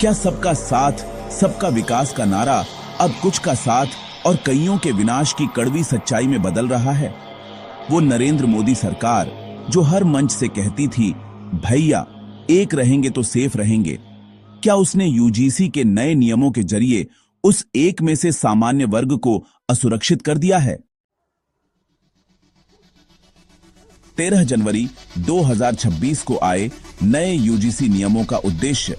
क्या सबका साथ सबका विकास का नारा अब कुछ का साथ और कईयों के विनाश की कड़वी सच्चाई में बदल रहा है? वो नरेंद्र मोदी सरकार जो हर मंच से कहती थी, भैया एक रहेंगे तो सेफ रहेंगे, क्या उसने यूजीसी के नए नियमों के जरिए उस एक में से सामान्य वर्ग को असुरक्षित कर दिया है? 13 जनवरी 2026 को आए नए यूजीसी नियमों का उद्देश्य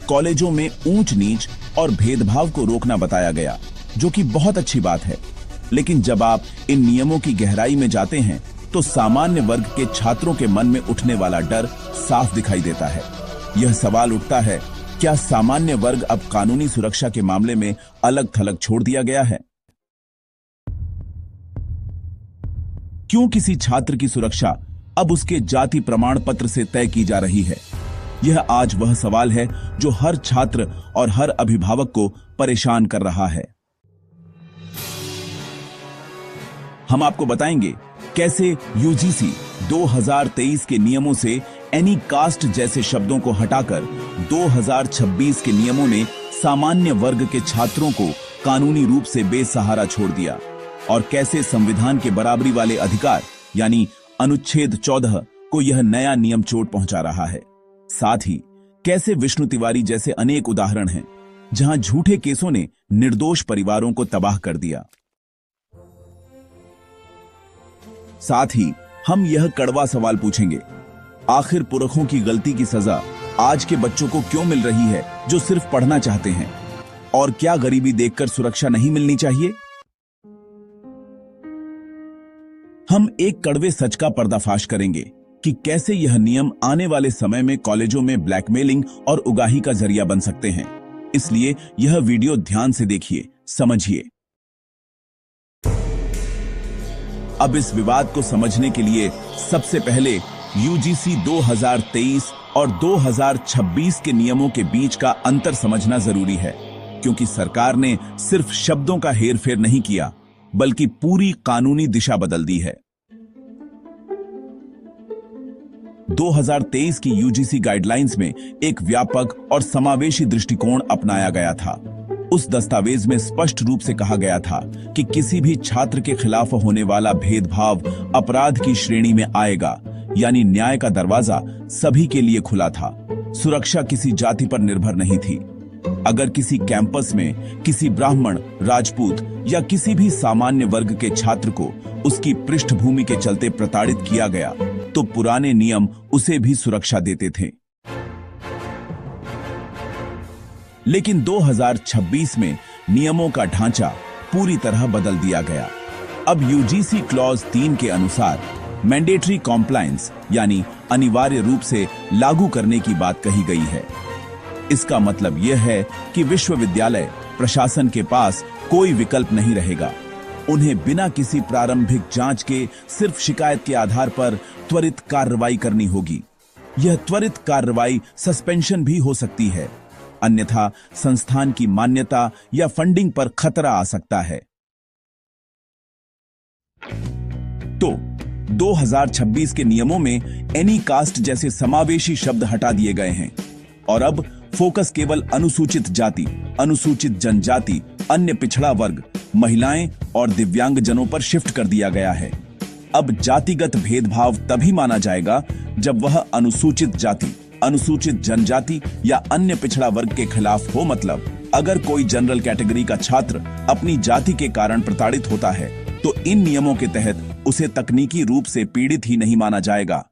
कॉलेजों में ऊंच नीच और भेदभाव को रोकना बताया गया, जो कि बहुत अच्छी बात है। लेकिन जब आप इन नियमों की गहराई में जाते हैं तो सामान्य वर्ग के छात्रों के मन में उठने वाला डर साफ दिखाई देता है। यह सवाल उठता है, क्या सामान्य वर्ग अब कानूनी सुरक्षा के मामले में अलग थलग छोड़ दिया गया है? क्यों किसी छात्र की सुरक्षा अब उसके जाति प्रमाण पत्र से तय की जा रही है? यह आज वह सवाल है जो हर छात्र और हर अभिभावक को परेशान कर रहा है। हम आपको बताएंगे कैसे यूजीसी 2023 के नियमों से एनी कास्ट जैसे शब्दों को हटाकर 2026 के नियमों ने सामान्य वर्ग के छात्रों को कानूनी रूप से बेसहारा छोड़ दिया, और कैसे संविधान के बराबरी वाले अधिकार यानी अनुच्छेद 14 को यह नया नियम चोट पहुंचा रहा है। साथ ही कैसे विष्णु तिवारी जैसे अनेक उदाहरण हैं जहां झूठे केसों ने निर्दोष परिवारों को तबाह कर दिया। साथ ही हम यह कड़वा सवाल पूछेंगे, आखिर पुरखों की गलती की सजा आज के बच्चों को क्यों मिल रही है जो सिर्फ पढ़ना चाहते हैं? और क्या गरीबी देखकर सुरक्षा नहीं मिलनी चाहिए? हम एक कड़वे सच का पर्दाफाश करेंगे कि कैसे यह नियम आने वाले समय में कॉलेजों में ब्लैकमेलिंग और उगाही का जरिया बन सकते हैं। इसलिए यह वीडियो ध्यान से देखिए, समझिए। अब इस विवाद को समझने के लिए सबसे पहले यूजीसी 2023 और 2026 के नियमों के बीच का अंतर समझना जरूरी है, क्योंकि सरकार ने सिर्फ शब्दों का हेरफेर नहीं किया बल्कि पूरी कानूनी दिशा बदल दी है। 2023 की यूजीसी गाइडलाइंस में एक व्यापक और समावेशी दृष्टिकोण अपनाया गया था। उस दस्तावेज में स्पष्ट रूप से कहा गया था कि किसी भी छात्र के खिलाफ होने वाला भेदभाव अपराध की श्रेणी में आएगा, यानी न्याय का दरवाजा सभी के लिए खुला था। सुरक्षा किसी जाति पर निर्भर नहीं थी। अगर किसी कैंपस में किसी ब्राह्मण, राजपूत या किसी भी सामान्य वर्ग के छात्र को उसकी पृष्ठभूमि के चलते प्रताड़ित किया गया तो पुराने नियम उसे भी सुरक्षा देते थे। लेकिन 2026 में नियमों का ढांचा पूरी तरह बदल दिया गया। अब यूजीसी क्लॉज 3 के अनुसार मैंडेटरी कॉम्प्लायंस यानी अनिवार्य रूप से लागू करने की बात कही गई है। इसका मतलब यह है कि विश्वविद्यालय प्रशासन के पास कोई विकल्प नहीं रहेगा। उन्हें बिना किसी प्रारंभिक जांच के सिर्फ शिकायत के आधार पर त्वरित कार्रवाई करनी होगी। यह त्वरित कार्रवाई सस्पेंशन भी हो सकती है, अन्यथा संस्थान की मान्यता या फंडिंग पर खतरा आ सकता है। तो 2026 के नियमों में एनी कास्ट जैसे समावेशी शब्द हटा दिए गए हैं और अब फोकस केवल अनुसूचित जाति, अनुसूचित जनजाति, अन्य पिछड़ा वर्ग, महिलाएं और दिव्यांगजनों पर शिफ्ट कर दिया गया है। अब जातिगत भेदभाव तभी माना जाएगा जब वह अनुसूचित जाति, अनुसूचित जनजाति या अन्य पिछड़ा वर्ग के खिलाफ हो। मतलब अगर कोई जनरल कैटेगरी का छात्र अपनी जाति के कारण प्रताड़ित होता है तो इन नियमों के तहत उसे तकनीकी रूप से पीड़ित ही नहीं माना जाएगा।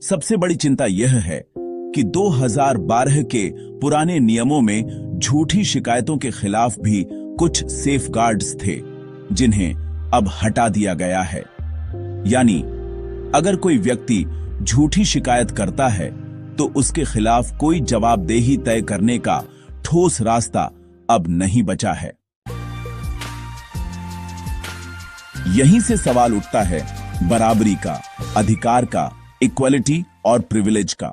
सबसे बड़ी चिंता यह है कि 2012 के पुराने नियमों में झूठी शिकायतों के खिलाफ भी कुछ सेफगार्ड्स थे, जिन्हें अब हटा दिया गया है। यानी अगर कोई व्यक्ति झूठी शिकायत करता है तो उसके खिलाफ कोई जवाबदेही तय करने का ठोस रास्ता अब नहीं बचा है। यहीं से सवाल उठता है बराबरी का, अधिकार का, इक्वालिटी और प्रिविलेज का।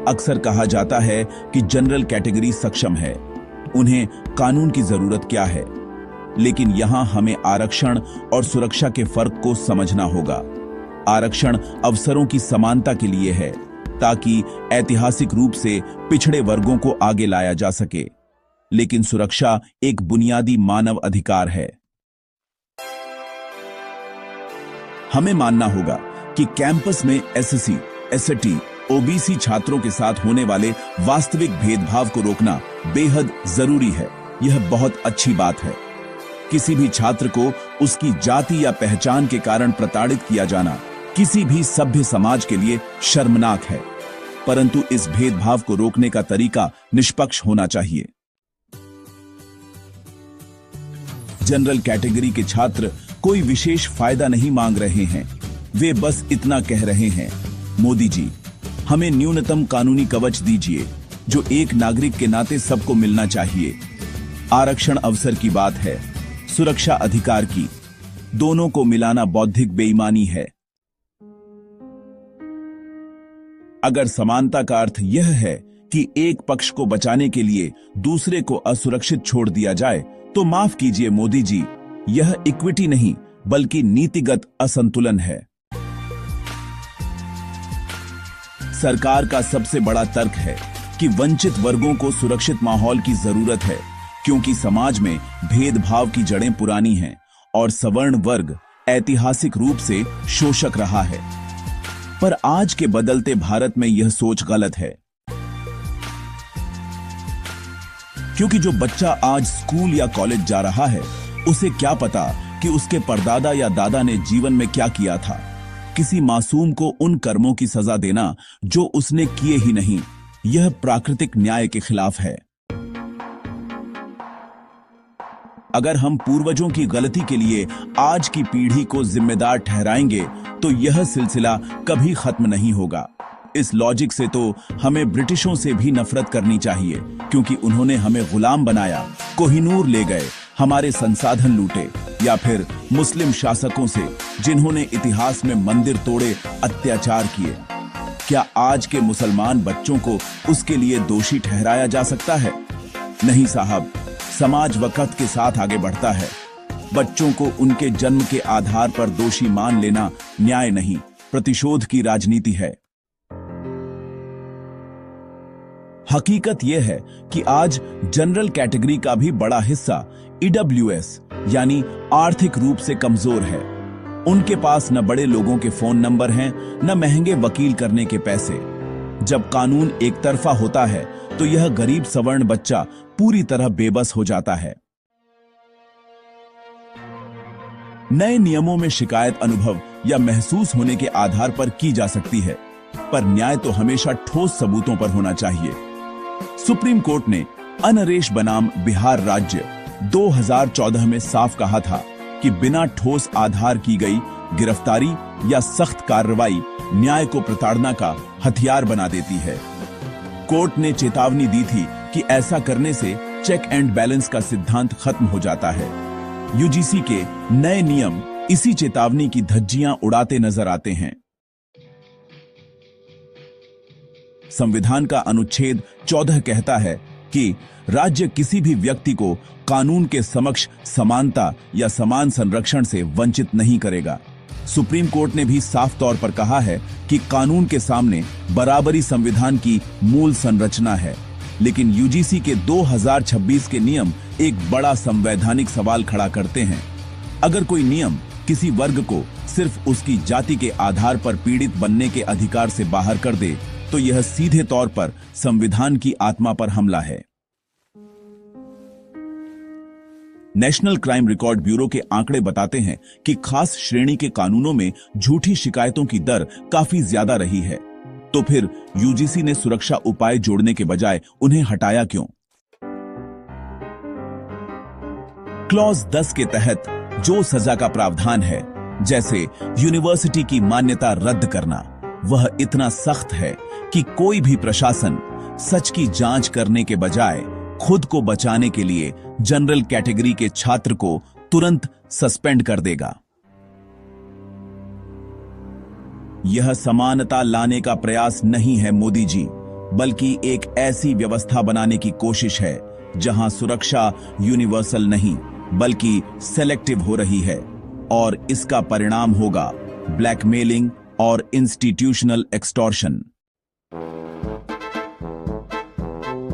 अक्सर कहा जाता है कि जनरल कैटेगरी सक्षम है, उन्हें कानून की जरूरत क्या है। लेकिन यहां हमें आरक्षण और सुरक्षा के फर्क को समझना होगा। आरक्षण अवसरों की समानता के लिए है, ताकि ऐतिहासिक रूप से पिछड़े वर्गों को आगे लाया जा सके। लेकिन सुरक्षा एक बुनियादी मानव अधिकार है। हमें मानना होगा कि कैंपस में एससी, एसटी, ओबीसी छात्रों के साथ होने वाले वास्तविक भेदभाव को रोकना बेहद जरूरी है। यह बहुत अच्छी बात है। किसी भी छात्र को उसकी जाति या पहचान के कारण प्रताड़ित किया जाना किसी भी सभ्य समाज के लिए शर्मनाक है, परंतु इस भेदभाव को रोकने का तरीका निष्पक्ष होना चाहिए। जनरल कैटेगरी के छात्र कोई विशेष फायदा नहीं मांग रहे हैं, वे बस इतना कह रहे हैं, मोदी जी, हमें न्यूनतम कानूनी कवच दीजिए जो एक नागरिक के नाते सबको मिलना चाहिए। आरक्षण अवसर की बात है, सुरक्षा अधिकार की, दोनों को मिलाना बौद्धिक बेईमानी है। अगर समानता का अर्थ यह है कि एक पक्ष को बचाने के लिए दूसरे को असुरक्षित छोड़ दिया जाए, तो माफ कीजिए मोदी जी, यह इक्विटी नहीं बल्कि नीतिगत असंतुलन है। सरकार का सबसे बड़ा तर्क है कि वंचित वर्गों को सुरक्षित माहौल की जरूरत है, क्योंकि समाज में भेदभाव की जड़ें पुरानी हैं और सवर्ण वर्ग ऐतिहासिक रूप से शोषक रहा है। पर आज के बदलते भारत में यह सोच गलत है, क्योंकि जो बच्चा आज स्कूल या कॉलेज जा रहा है, उसे क्या पता कि उसके परदादा या दादा ने जीवन में क्या किया था। किसी मासूम को उन कर्मों की सजा देना जो उसने किए ही नहीं, यह प्राकृतिक न्याय के खिलाफ है। अगर हम पूर्वजों की गलती के लिए आज की पीढ़ी को जिम्मेदार ठहराएंगे, तो यह सिलसिला कभी खत्म नहीं होगा। इस लॉजिक से तो हमें ब्रिटिशों से भी नफरत करनी चाहिए, क्योंकि उन्होंने हमें गुलाम बनाया, कोहिनूर ले गए, हमारे संसाधन लूटे, या फिर मुस्लिम शासकों से जिन्होंने इतिहास में मंदिर तोड़े, अत्याचार किए। क्या आज के मुसलमान बच्चों को उसके लिए दोषी ठहराया जा सकता है? नहीं साहब, समाज वक्त के साथ आगे बढ़ता है। बच्चों को उनके जन्म के आधार पर दोषी मान लेना न्याय नहीं, प्रतिशोध की राजनीति है। हकीकत यह है कि आज जनरल कैटेगरी का भी बड़ा हिस्सा ईडब्ल्यूएस यानी आर्थिक रूप से कमजोर है। उनके पास न बड़े लोगों के फोन नंबर हैं, न महंगे वकील करने के पैसे। जब कानून एक तरफा होता है, तो यह गरीब सवर्ण बच्चा पूरी तरह बेबस हो जाता है। नए नियमों में शिकायत अनुभव या महसूस होने के आधार पर की जा सकती है, पर न्याय तो हमेशा ठोस सबूतों पर होना चाहिए। सुप्रीम कोर्ट ने अनरेश बनाम बिहार राज्य 2014 में साफ कहा था कि बिना ठोस आधार की गई गिरफ्तारी या सख्त कार्रवाई न्याय को प्रताड़ना का हथियार बना देती है। कोर्ट ने चेतावनी दी थी कि ऐसा करने से चेक एंड बैलेंस का सिद्धांत खत्म हो जाता है। यूजीसी के नए नियम इसी चेतावनी की धज्जियां उड़ाते नजर आते हैं। संविधान का अनुच्छेद 14 कहता है कि राज्य किसी भी व्यक्ति को कानून के समक्ष समानता या समान संरक्षण से वंचित नहीं करेगा। सुप्रीम कोर्ट ने भी साफ तौर पर कहा है कि कानून के सामने बराबरी संविधान की मूल संरचना है। लेकिन यूजीसी के 2026 के नियम एक बड़ा संवैधानिक सवाल खड़ा करते हैं। अगर कोई नियम किसी वर्ग को सिर्फ उसकी जाति के आधार पर पीड़ित बनने के अधिकार से बाहर कर दे, तो यह सीधे तौर पर संविधान की आत्मा पर हमला है। नेशनल क्राइम रिकॉर्ड ब्यूरो के आंकड़े बताते हैं कि खास श्रेणी के कानूनों में झूठी शिकायतों की दर काफी ज्यादा रही है। तो फिर यूजीसी ने सुरक्षा उपाय जोड़ने के बजाय उन्हें हटाया क्यों? क्लॉज 10 के तहत जो सजा का प्रावधान है, जैसे यूनिवर्सिटी की मान्यता रद्द करना, वह इतना सख्त है कि कोई भी प्रशासन सच की जांच करने के बजाय खुद को बचाने के लिए जनरल कैटेगरी के छात्र को तुरंत सस्पेंड कर देगा। यह समानता लाने का प्रयास नहीं है मोदी जी, बल्कि एक ऐसी व्यवस्था बनाने की कोशिश है जहां सुरक्षा यूनिवर्सल नहीं बल्कि सेलेक्टिव हो रही है, और इसका परिणाम होगा ब्लैकमेलिंग और इंस्टीट्यूशनल एक्सटॉर्शन।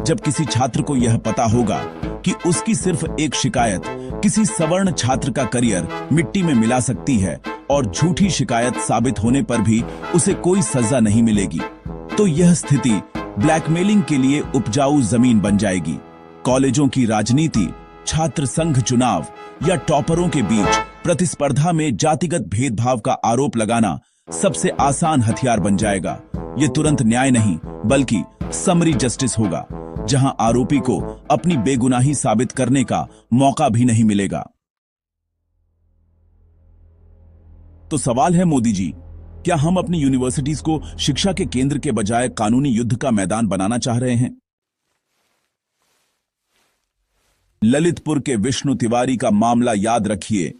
जब किसी छात्र को यह पता होगा कि उसकी सिर्फ एक शिकायत किसी सवर्ण छात्र का करियर मिट्टी में मिला सकती है और झूठी शिकायत साबित होने पर भी उसे कोई सजा नहीं मिलेगी, तो यह स्थिति ब्लैकमेलिंग के लिए उपजाऊ जमीन बन जाएगी। कॉलेजों की राजनीति, छात्र संघ चुनाव या टॉपरों के बीच प्रतिस्पर्धा में जातिगत भेदभाव का आरोप लगाना सबसे आसान हथियार बन जाएगा। यह तुरंत न्याय नहीं बल्कि समरी जस्टिस होगा, जहां आरोपी को अपनी बेगुनाही साबित करने का मौका भी नहीं मिलेगा। तो सवाल है मोदी जी, क्या हम अपनी यूनिवर्सिटीज को शिक्षा के केंद्र के बजाय कानूनी युद्ध का मैदान बनाना चाह रहे हैं? ललितपुर के विष्णु तिवारी का मामला याद रखिए।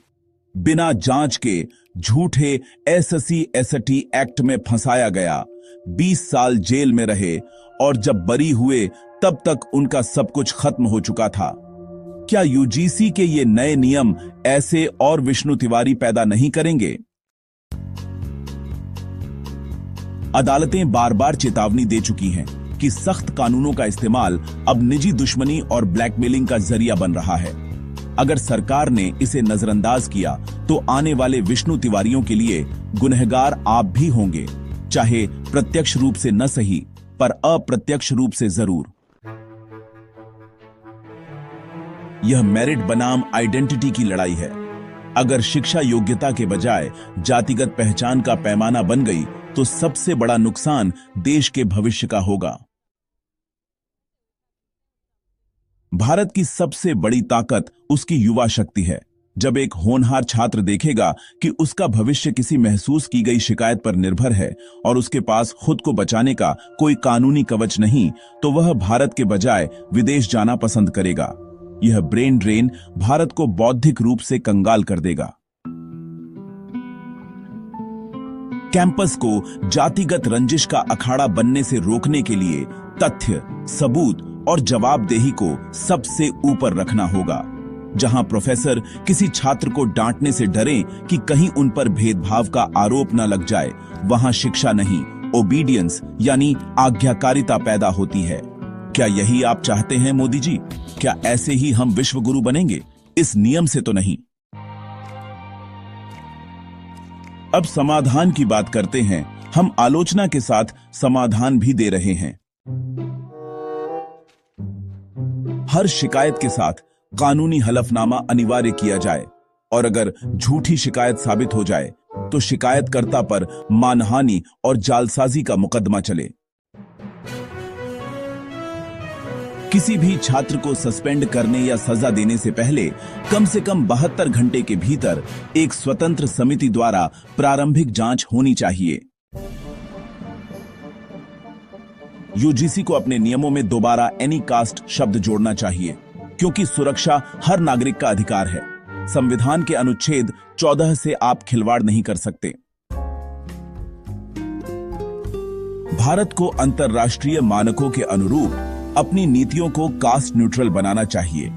बिना जांच के झूठे SC/ST एक्ट में फंसाया गया, 20 साल जेल में रहे और जब बरी हुए तब तक उनका सब कुछ खत्म हो चुका था। क्या UGC के ये नए नियम ऐसे और विष्णु तिवारी पैदा नहीं करेंगे? अदालतें बार बार चेतावनी दे चुकी हैं कि सख्त कानूनों का इस्तेमाल अब निजी दुश्मनी और ब्लैकमेलिंग का जरिया बन रहा है। अगर सरकार ने इसे नजरअंदाज किया तो आने वाले विष्णु तिवारियों के लिए गुनहगार आप भी होंगे, चाहे प्रत्यक्ष रूप से न सही पर अप्रत्यक्ष रूप से जरूर। यह मेरिट बनाम आइडेंटिटी की लड़ाई है। अगर शिक्षा योग्यता के बजाय जातिगत पहचान का पैमाना बन गई तो सबसे बड़ा नुकसान देश के भविष्य का होगा। भारत की सबसे बड़ी ताकत उसकी युवा शक्ति है। जब एक होनहार छात्र देखेगा कि उसका भविष्य किसी महसूस की गई शिकायत पर निर्भर है और उसके पास खुद को बचाने का कोई कानूनी कवच नहीं, तो वह भारत के बजाय विदेश जाना पसंद करेगा। यह ब्रेन ड्रेन भारत को बौद्धिक रूप से कंगाल कर देगा। कैंपस को जातिगत रंजिश का अखाड़ा बनने से रोकने के लिए तथ्य, सबूत और जवाबदेही को सबसे ऊपर रखना होगा। जहां प्रोफेसर किसी छात्र को डांटने से डरें कि कहीं उन पर भेदभाव का आरोप न लग जाए, वहां शिक्षा नहीं, ओबीडियंस यानी आज्ञाकारिता पैदा होती है। क्या यही आप चाहते हैं मोदी जी? क्या ऐसे ही हम विश्व गुरु बनेंगे? इस नियम से तो नहीं। अब समाधान की बात करते हैं। हम आलोचना के साथ समाधान भी दे रहे हैं। हर शिकायत के साथ कानूनी हलफनामा अनिवार्य किया जाए और अगर झूठी शिकायत साबित हो जाए तो शिकायतकर्ता पर मानहानि और जालसाजी का मुकदमा चले। किसी भी छात्र को सस्पेंड करने या सजा देने से पहले कम से कम 72 घंटे के भीतर एक स्वतंत्र समिति द्वारा प्रारंभिक जांच होनी चाहिए। यूजीसी को अपने नियमों में दोबारा एनी कास्ट शब्द जोड़ना चाहिए, क्योंकि सुरक्षा हर नागरिक का अधिकार है। संविधान के अनुच्छेद 14 से आप खिलवाड़ नहीं कर सकते। भारत को अंतर्राष्ट्रीय मानकों के अनुरूप अपनी नीतियों को कास्ट न्यूट्रल बनाना चाहिए,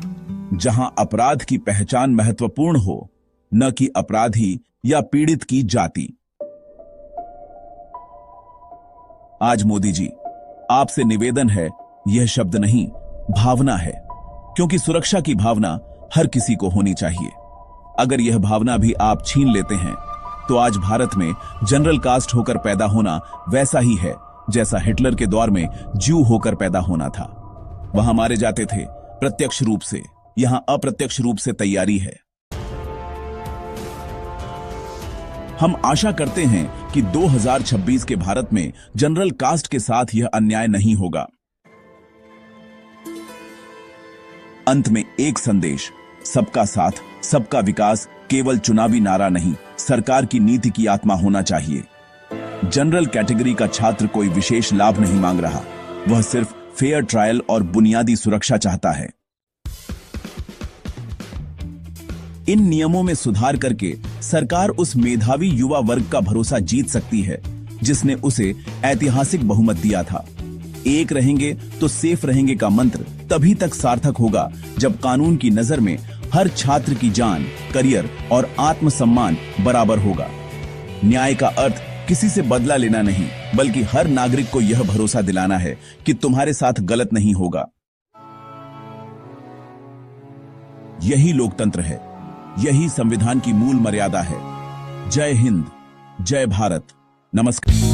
जहां अपराध की पहचान महत्वपूर्ण हो, न कि अपराधी या पीड़ित की जाति। आज मोदी जी, आपसे निवेदन है, यह शब्द नहीं, भावना है, क्योंकि सुरक्षा की भावना हर किसी को होनी चाहिए। अगर यह भावना भी आप छीन लेते हैं तो आज भारत में जनरल कास्ट होकर पैदा होना वैसा ही है जैसा हिटलर के दौर में ज्यू होकर पैदा होना था। वहां मारे जाते थे प्रत्यक्ष रूप से, यहां अप्रत्यक्ष रूप से तैयारी है। हम आशा करते हैं कि 2026 के भारत में जनरल कास्ट के साथ यह अन्याय नहीं होगा। अंत में एक संदेश, सबका साथ, सबका विकास केवल चुनावी नारा नहीं, सरकार की नीति की आत्मा होना चाहिए। जनरल कैटेगरी का छात्र कोई विशेष लाभ नहीं मांग रहा, वह सिर्फ फेयर ट्रायल और बुनियादी सुरक्षा चाहता है। इन नियमों में सुधार करके सरकार उस मेधावी युवा वर्ग का भरोसा जीत सकती है जिसने उसे ऐतिहासिक बहुमत दिया था। एक रहेंगे तो सेफ रहेंगे का मंत्र तभी तक सार्थक होगा जब कानून की नजर में हर छात्र की जान, करियर और आत्मसम्मान बराबर होगा। न्याय का अर्थ किसी से बदला लेना नहीं, बल्कि हर नागरिक को यह भरोसा दिलाना है कि तुम्हारे साथ गलत नहीं होगा। यही लोकतंत्र है, यही संविधान की मूल मर्यादा है। जय हिंद, जय भारत, नमस्कार।